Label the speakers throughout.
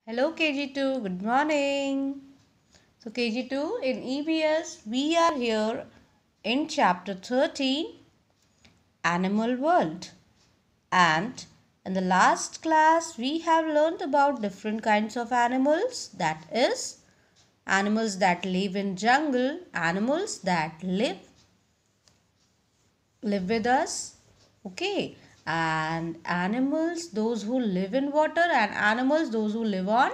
Speaker 1: Hello KG2, good morning. So KG2 in EVS we are here in chapter 13 Animal World, and in the last class we have learned about different kinds of animals, that is animals that live in jungle, animals that live with us, okay, and animals those who live in water and animals those who live on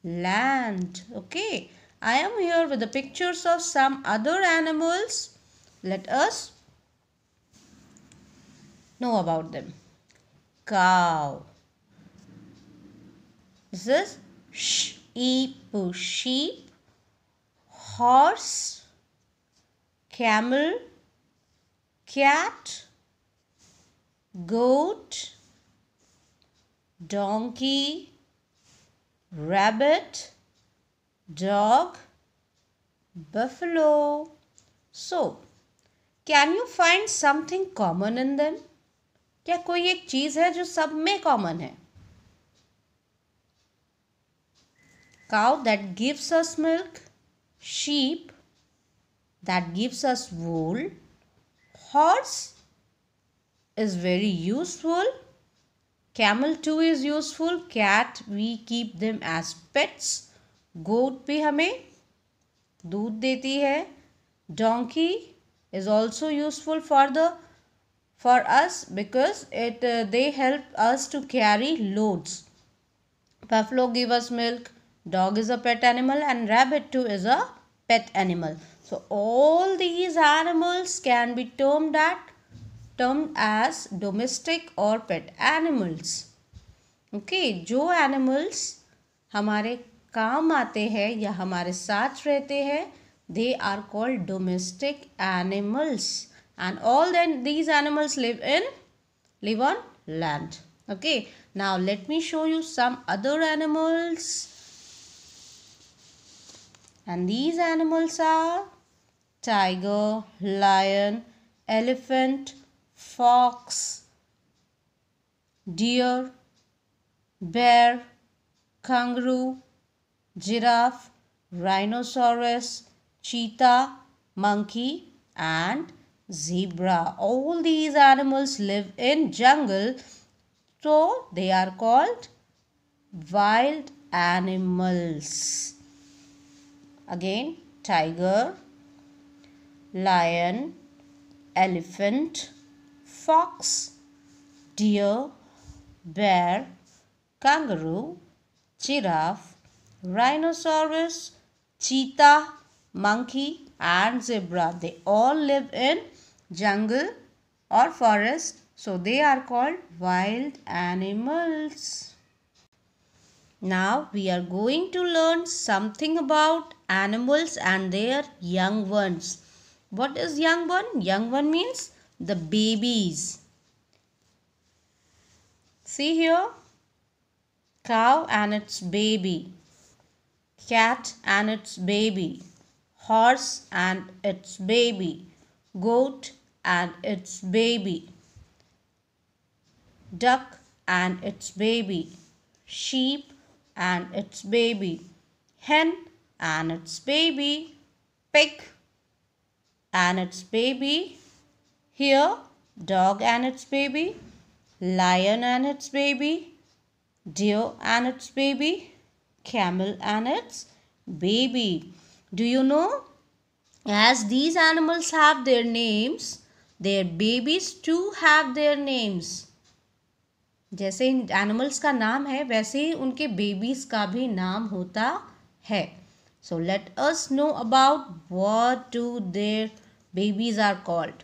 Speaker 1: land. Okay, I am here with the pictures of some other animals. Let us know about them. Cow. This is sheep. Horse, camel, cat, goat, donkey, rabbit, dog, buffalo. So, can you find something common in them? क्या कोई एक चीज है जो सब में common है? Cow that gives us milk, sheep that gives us wool, horse is very useful, camel too is useful, cat we keep them as pets, goat भी हमें दूध देती है, donkey is also useful for us because they help us to carry loads. Buffalo give us milk, dog is a pet animal, and rabbit too is a pet animal. So all these animals can be termed as domestic or pet animals. Okay, जो animals हमारे काम आते हैं या हमारे साथ रहते हैं, they are called domestic animals, and all then these animals live on land. Okay, now let me show you some other animals, and these animals are tiger, lion, elephant, fox, deer, bear, kangaroo, giraffe, rhinoceros, cheetah, monkey, and zebra. All these animals live in jungle, so they are called wild animals. Again, tiger, lion, elephant, fox, deer, bear, kangaroo, giraffe, rhinoceros, cheetah, monkey, and zebra. They all live in jungle or forest, so they are called wild animals. Now we are going to learn something about animals and their young ones. What is young one? Young one means the babies. See here, cow and its baby, cat and its baby, horse and its baby, goat and its baby, duck and its baby, sheep and its baby, hen and its baby, pig and its baby, here dog and its baby, lion and its baby, deer and its baby, camel and its baby. Do you know, as these animals have their names, their babies too have their names. जैसे इन animals का नाम है वैसे ही उनके babies का भी नाम होता है. So let us know about what do their babies are called.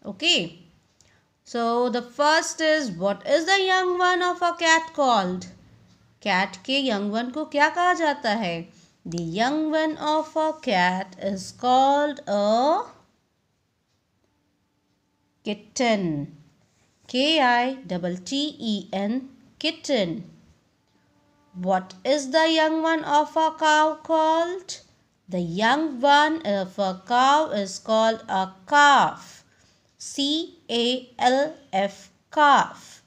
Speaker 1: Okay, so the first is, what is the young one of a cat called? Cat के young one को क्या कहा जाता है? The young one of a cat is called a kitten. Kitten, kitten. What is the young one of a cow called? The young one of a cow is called a calf. CALF, calf.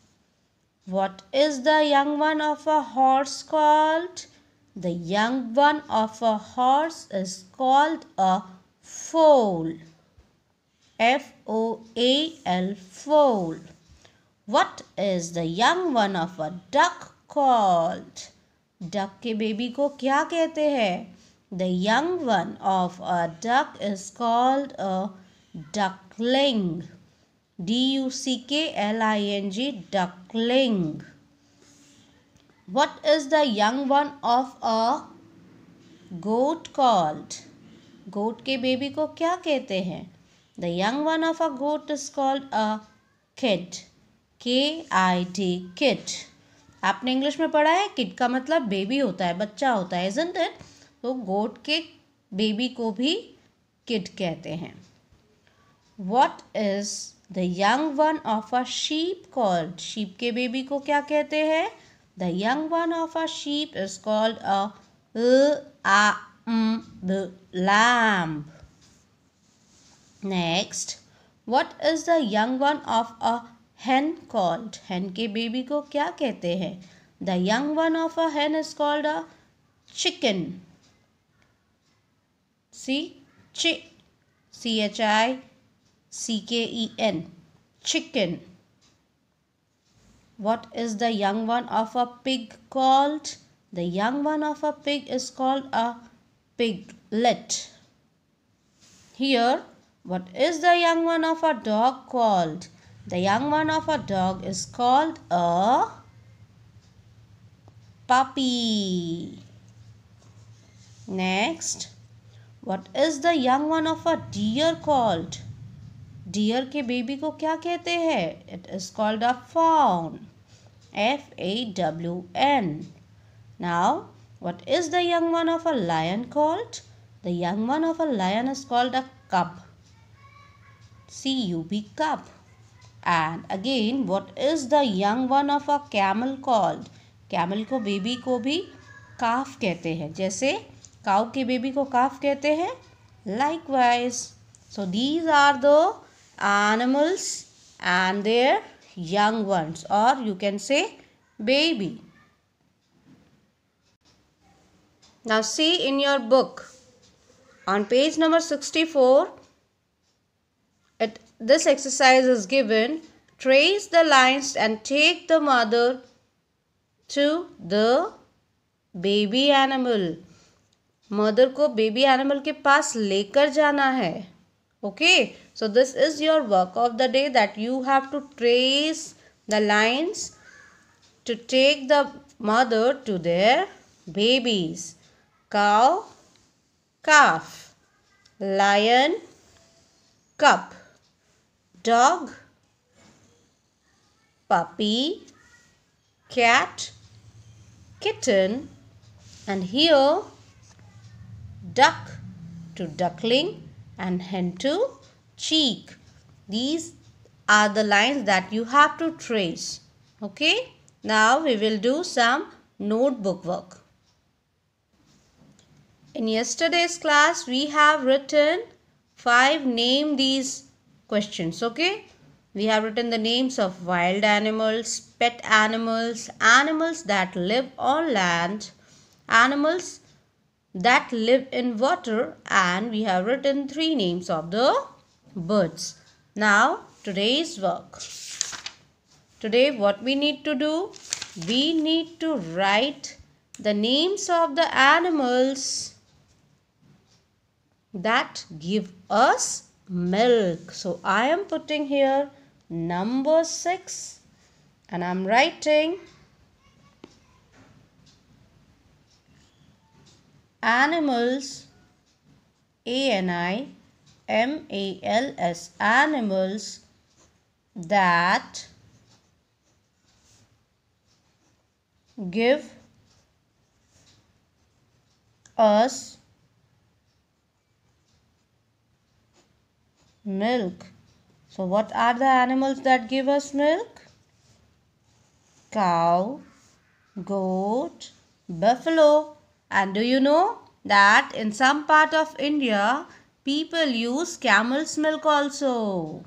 Speaker 1: What is the young one of a horse called? The young one of a horse is called a foal. Foal, foal. What is the young one of a duck called? Duck के baby को क्या कहते हैं? The young one of a duck is called a duckling. Duckling, duckling. What is the young one of a goat called? Goat के baby को क्या कहते हैं? The young one of a goat is called a kid. Kid, kid. आपने English में पढ़ा है kid का मतलब बेबी होता है, बच्चा होता है, isn't it? तो गोट के बेबी को भी किड कहते हैं. What is the young one of a sheep called? sheep के बेबी को क्या कहते हैं? The young one of a sheep is called a lamb. Next, what is the young one of a hen called? hen के baby को क्या कहते हैं? The young one of a hen is called a chicken. See, chicken, chicken. What is the young one of a pig called? The young one of a pig is called a piglet. Here, what is the young one of a dog called? The young one of a dog is called a puppy. Next, what is the young one of a deer called? Deer के baby को क्या कहते हैं? It is called a fawn. Fawn. Now, what is the young one of a lion called? The young one of a lion is called a cub. Cub, cub. And again, what is the young one of a camel called? Camel को baby को भी calf कहते हैं. जैसे cow के baby को calf कहते हैं. Likewise. So these are the animals and their young ones, or you can say baby. Now see in your book on page number 64, this exercise is given. Trace the lines and take the mother to the baby animal. Mother को baby animal के पास लेकर जाना है. Okay, so this is your work of the day, that you have to trace the lines to take the mother to their babies. Cow, calf. Lion, cub. Dog, puppy. Cat, kitten. And here, duck to duckling and hen to cheek. These are the lines that you have to trace. Okay, now we will do some notebook work. In yesterday's class, we have written 5 name these questions. Okay, we have written the names of wild animals, pet animals, animals that live on land, animals that live in water, and we have written 3 names of the birds. Now today's work. Today what we need to do? We need to write the names of the animals that give us milk. So I am putting here number 6 and I am writing animals, animals, animals that give us milk. So what are the animals that give us milk? Cow, goat, buffalo. And do you know that in some part of India, people use camel's milk also?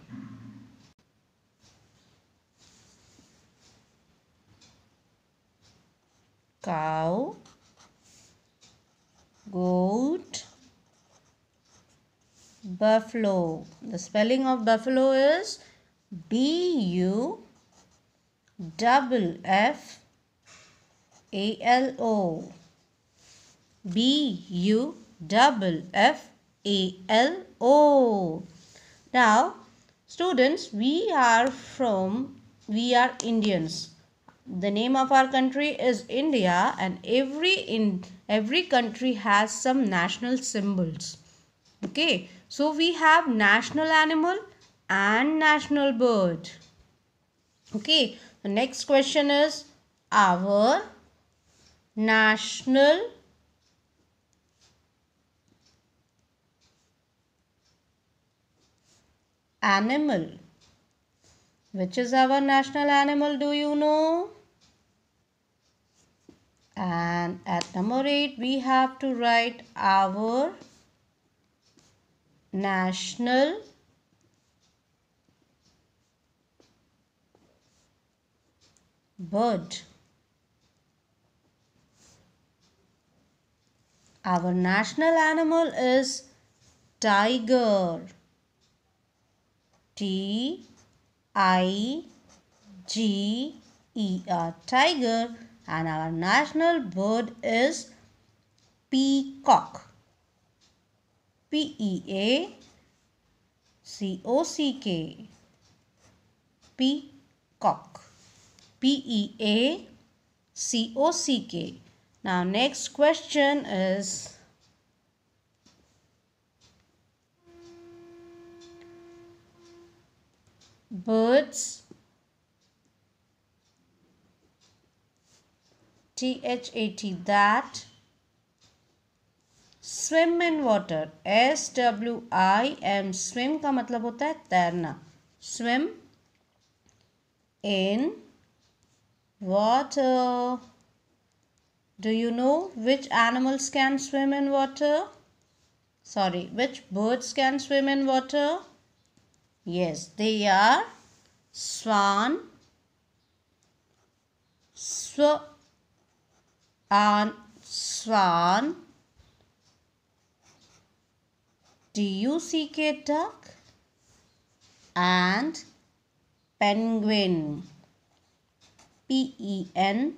Speaker 1: Cow, Goat. Buffalo. The spelling of buffalo is Buffalo. Buffalo. Now, students, we are Indians. The name of our country is India, and every country has some national symbols. Okay, so we have national animal and national bird. Okay, the next question is our national animal. Which is our national animal, do you know? And at number 8, we have to write our national bird. Our national animal is tiger. Tiger. Tiger. And our national bird is peacock. Peacock. Peacock. Peacock. Now next question is birds. That swim in water. SWIM. swim का मतलब होता है तैरना. Swim in water. Do you know which animals can swim in water? Sorry, which birds can swim in water? Yes, they are swan, swan, duck, duck, and penguin. PENGUIN.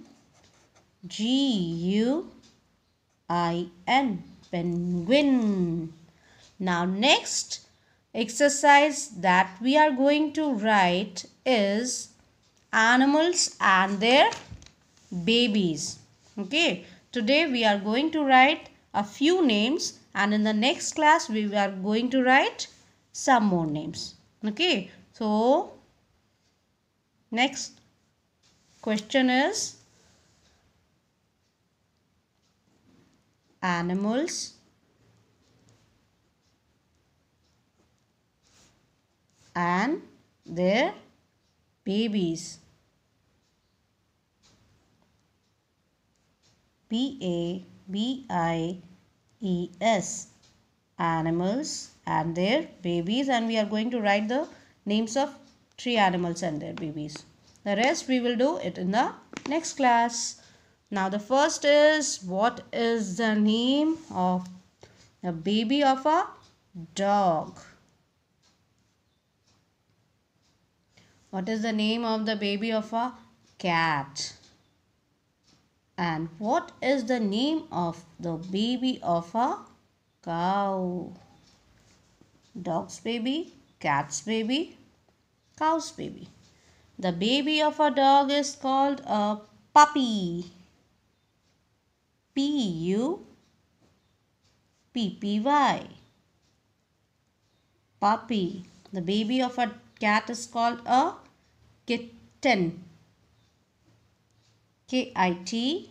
Speaker 1: Penguin. Now next exercise that we are going to write is animals and their babies. Okay, today we are going to write a few names, and in the next class we are going to write some more names. Okay, so next question is animals and their babies. BABIES. Animals and their babies, and we are going to write the names of 3 animals and their babies. The rest we will do it in the next class. Now the first is, what is the name of the baby of a dog? What is the name of the baby of a cat? And what is the name of the baby of a cow? Dog's baby, cat's baby, cow's baby. The baby of a dog is called a puppy. PUPPY. Puppy. The baby of a cat is called a kitten. KITTEN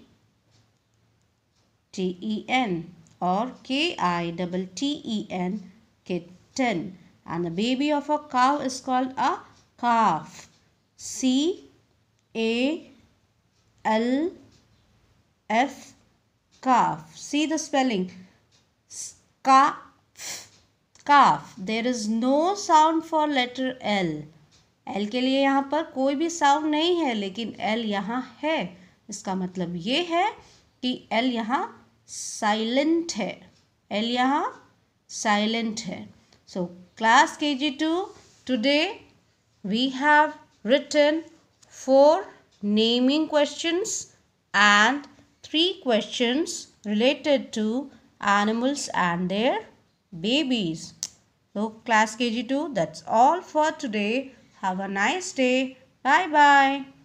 Speaker 1: or KITTEN, kitten. And the baby of a cow is called a calf. CALF, calf. See the spelling. Calf. There is no sound for letter L. L के लिए यहाँ पर कोई भी sound नहीं है, लेकिन L यहाँ है. इसका मतलब ये है कि L यहाँ साइलेंट है, L यहाँ silent है. So class KG2, today we have written 4 naming questions and 3 questions related to animals and their babies. So class KG2, that's all for today. Have a nice day. Bye bye.